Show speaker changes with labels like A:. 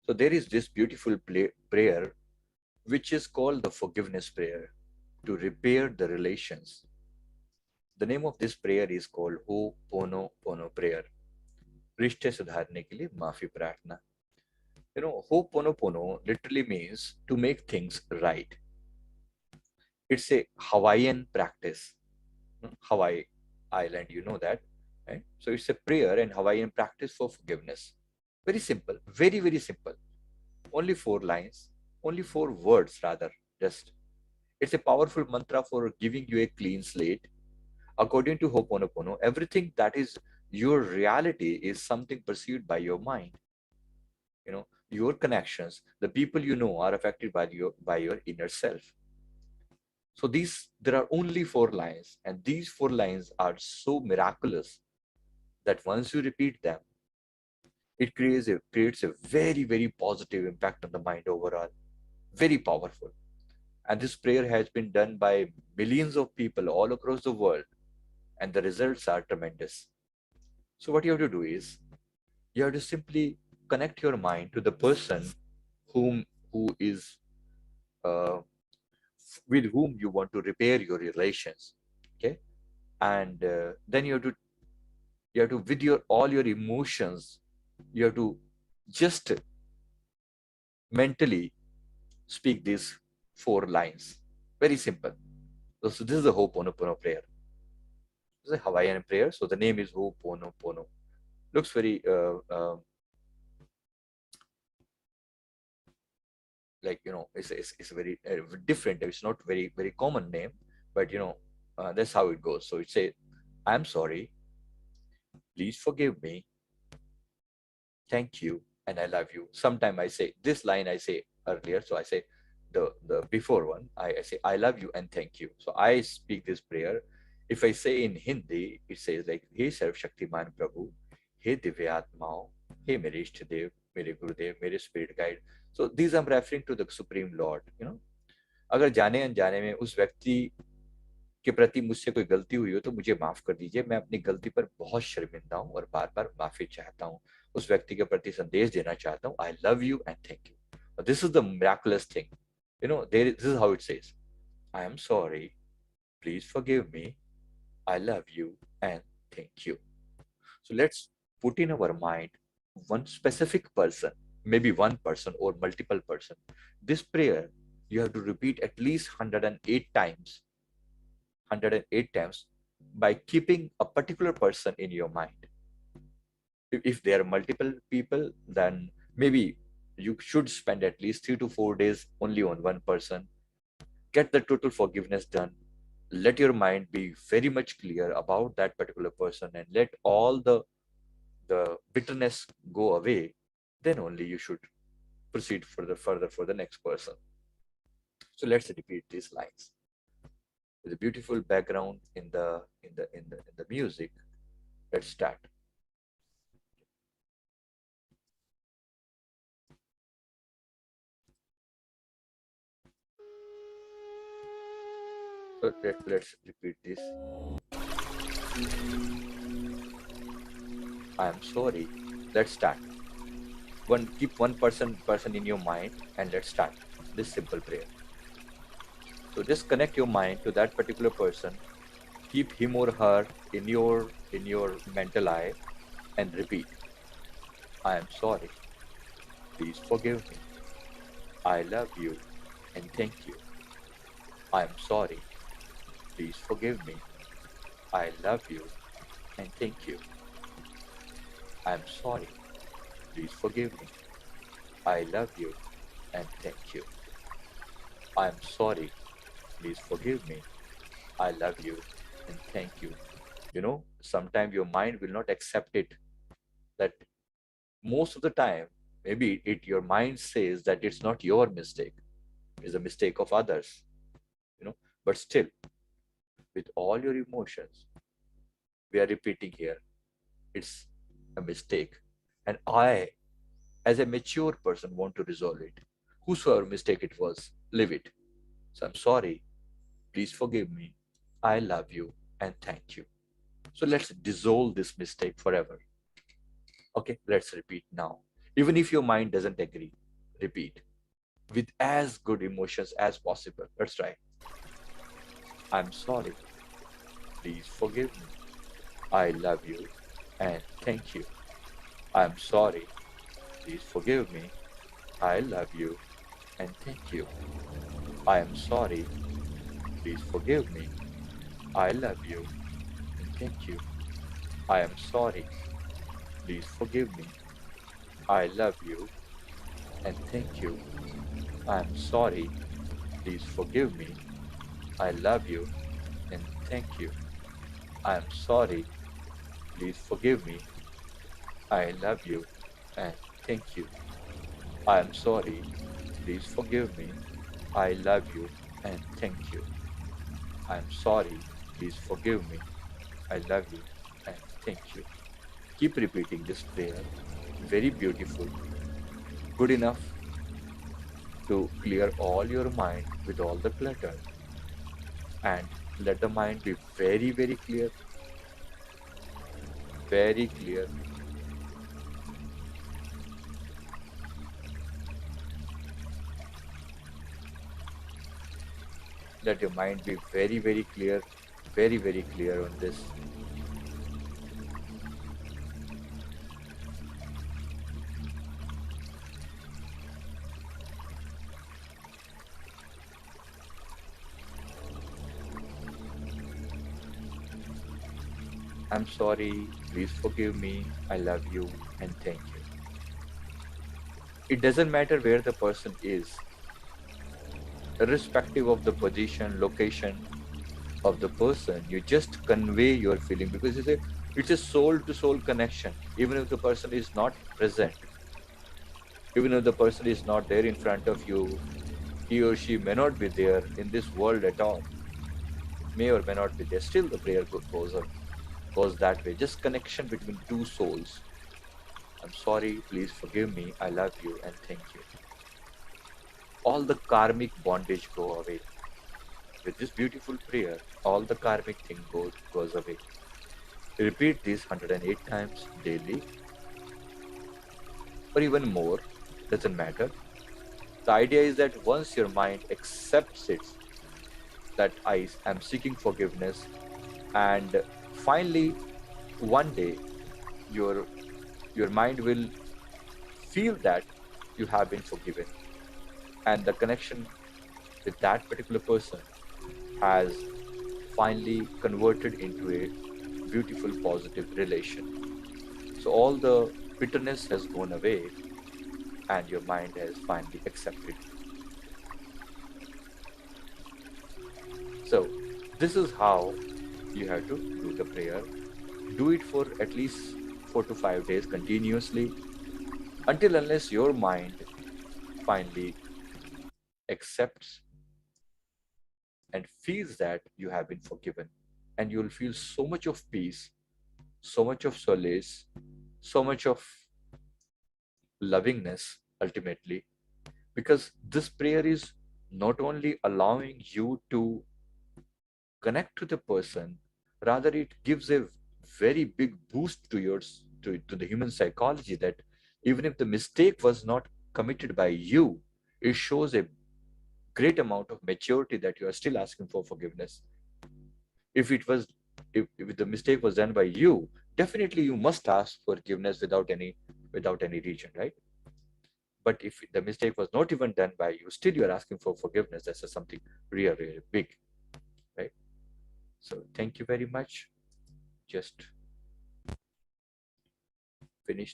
A: So there is this beautiful prayer, which is called the forgiveness prayer to repair the relations. The name of this prayer is called Ho Pono Pono prayer. रिश्ते सुधारने के लिए माफी प्रार्थना. Ho Pono Pono literally means to make things right. It's a Hawaiian practice. Hawaii Island, you know that, right? So it's a prayer and Hawaiian practice for forgiveness. Very simple, very, very simple. Only 4 lines, only 4 words rather. Just it's a powerful mantra for giving you a clean slate. According to Ho'oponopono, everything that is your reality is something perceived by your mind. Your connections, the people you know are affected by your inner self. So there are only 4 lines, and these 4 lines are so miraculous that once you repeat them, it creates a very, very positive impact on the mind overall. Very powerful. And this prayer has been done by millions of people all across the world, and the results are tremendous. So what you have to do is you have to simply connect your mind to the person whom who is uh, with whom you want to repair your relations. Okay, and then you have to with your all your emotions, you have to just mentally speak these 4 lines. Very simple. So this is the Ho'oponopono prayer. This is a Hawaiian prayer, so the name is Ho'oponopono. Looks very like it's very different. It's not very very common name, but that's how it goes. So it say, "I'm sorry, please forgive me, thank you, and I love you." Sometime I say this line I say earlier, so I say the before one. I say I love you and thank you. So I speak this prayer. If I say in Hindi, it says like, "Hey Sarv Shaktiman Prabhu, Hey Divyatmao, Hey mere Ishtadev, mere Gurudev, mere Spirit Guide." So these I'm referring to the Supreme Lord. अगर जाने अनजाने में उस व्यक्ति के प्रति मुझसे कोई गलती हुई हो तो मुझे माफ कर दीजिए. मैं अपनी गलती पर बहुत शर्मिंदा हूँ और बार बार माफी चाहता हूँ. उस व्यक्ति के प्रति संदेश देना चाहता हूँ, I love you and thank you. This is the miraculous thing. This is how it says, I am sorry, please forgive me, I love you and thank you. So let's put in our mind one specific person, maybe one person or multiple person. This prayer you have to repeat at least 108 times, 108 times, by keeping a particular person in your mind. If there are multiple people, then maybe you should spend at least 3 to 4 days only on one person. Get the total forgiveness done. Let your mind be very much clear about that particular person and let all the bitterness go away. Then only you should proceed further for the next person. So let's repeat these lines with a beautiful background in the music. Let's start. So let's repeat this. I am sorry. Let's start. Keep one person in your mind and let's start this simple prayer. So just connect your mind to that particular person. Keep him or her in your mental eye and repeat. I am sorry. Please forgive me. I love you and thank you. I am sorry. Please forgive me. I love you and thank you. I am sorry. Please forgive me. I love you and thank you. I am sorry. Please forgive me. I love you and thank you. Sometimes your mind will not accept it. That most of the time, maybe your mind says that it's not your mistake, it's a mistake of others. But still, with all your emotions, we are repeating here, it's a mistake. And I, as a mature person, want to resolve it. Whosoever mistake it was, leave it. So I'm sorry. Please forgive me. I love you and thank you. So let's dissolve this mistake forever. Okay, let's repeat now. Even if your mind doesn't agree, repeat with as good emotions as possible. Let's try. I'm sorry. Please forgive me. I love you and thank you. I'm sorry. Please forgive me. I love you and thank you. I am sorry. Please forgive me. I love you and thank you. I am sorry. Please forgive me. I love you and thank you. I am sorry. Please forgive me. I love you and thank you. I am sorry. Please forgive me. I love you and thank you. I am sorry. Please forgive me. I love you and thank you. I am sorry. Please forgive me. I love you and thank you. Keep repeating this prayer. Very beautiful. Good enough to clear all your mind with all the clutter, and let the mind be very, very clear. Very clear. Let your mind be very, very clear. Very, very clear on this. I'm sorry, please forgive me, I love you, and thank you. It doesn't matter where the person is, irrespective of the position, location of the person, you just convey your feeling, because it's a soul to soul connection. Even if the person is not present, even if the person is not there in front of you, he or she may not be there in this world at all, may or may not be there, still the prayer goes that way. Just connection between two souls. I'm sorry, please forgive me, I love you, and thank you. All the karmic bondage go away. With this beautiful prayer, all the karmic thing goes away. Repeat this 108 times daily, or even more, doesn't matter. The idea is that once your mind accepts it, that I am seeking forgiveness, and finally one day your your mind will feel that you have been forgiven, and the connection with that particular person has finally converted into a beautiful positive relation. So all the bitterness has gone away and your mind has finally accepted. So this is how you have to do the prayer. Do it for at least 4 to 5 days continuously, until unless your mind finally accepts and feels that you have been forgiven. And you'll feel so much of peace, so much of solace, so much of lovingness ultimately, because this prayer is not only allowing you to connect to the person, rather it gives a very big boost to to the human psychology, that even if the mistake was not committed by you, it shows a great amount of maturity that you are still asking for forgiveness. If it was, if the mistake was done by you, definitely you must ask forgiveness without any reason, right? But if the mistake was not even done by you, still you are asking for forgiveness. That's something really, really big, right? So thank you very much. Just finished